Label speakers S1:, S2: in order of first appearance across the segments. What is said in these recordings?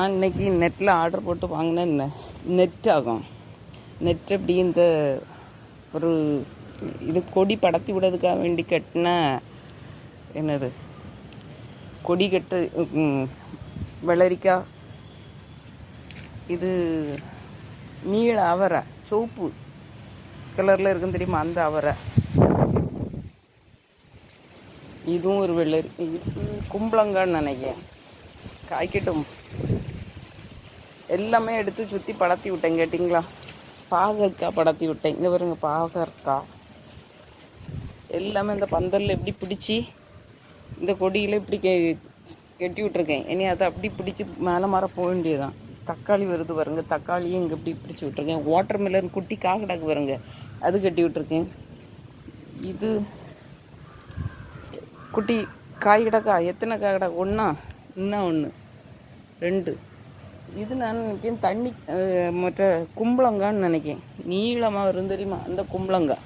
S1: நான் இன்னைக்கு நெட்டில் ஆர்டர் போட்டு வாங்கினேன். நெட் ஆகும். நெட் எப்படி இந்த ஒரு இது கொடி படத்தி விடுறதுக்காக வேண்டி கட்டின என்னது கொடி கட்டு வெள்ளரிக்காய், இது நீள அவரை, சோப்பு கலரில் இருக்கும் தெரியுமா, அந்த அவரை. இதுவும் ஒரு வெள்ளரி, இது கும்பளங்கான்னு நினைக்கிறேன். காய்க்கட்டும். எல்லாமே எடுத்து சுற்றி படத்தி விட்டேன். கேட்டிங்களா? பாகற்காய் படத்தி விட்டேன். இங்கே பாருங்க, பாகற்காய் எல்லாமே இந்த பந்தலில் எப்படி பிடிச்சி இந்த கொடியில் இப்படி கெட்டி விட்டுருக்கேன். இனி அதை அப்படி பிடிச்சி மேலே மாற போக வேண்டியதுதான். தக்காளி வருது பாருங்க, தக்காளியும் இங்கே இப்படி பிடிச்சி விட்ருக்கேன். வாட்டர் மெலன் குட்டி காக்கடாக்கு பாருங்க, அது கட்டி விட்டுருக்கேன். இது குட்டி காய் கிடக்கா. எத்தனை காய் கிடக்கா? ஒன்றா, இன்னும் ஒன்று, ரெண்டு. இது நான் நினைக்கிறேன் தண்ணி மற்ற கும்பளங்கான்னு நினைக்கிறேன். நீளமாக வரும் தெரியுமா, அந்த கும்பளங்காய்.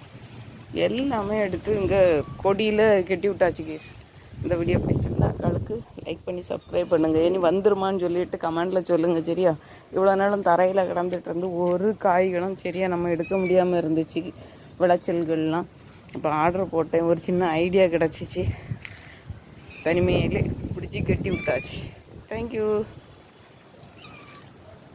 S1: எல்லாமே எடுத்து இங்கே கொடியில் கட்டி விட்டாச்சு கேஸ். இந்த வீடியோ பிடிச்சிருந்தா அக்காளுக்கு லைக் பண்ணி சப்ஸ்கிரைப் பண்ணுங்கள். இனி வந்துருமான்னு சொல்லிட்டு கமெண்டில் சொல்லுங்கள். சரியா? இவ்வளோ நாளும் தரையில் கிடந்துட்டு இருந்து ஒரு காய்களும் சரியாக நம்ம எடுக்க முடியாமல் இருந்துச்சு, விளைச்சல்கள்லாம். இப்போ ஆர்டர் போட்டேன், ஒரு சின்ன ஐடியா கிடச்சிச்சு, தனிமையிலே பிடிச்சி கட்டி விட்டாச்சு. தேங்க்யூ.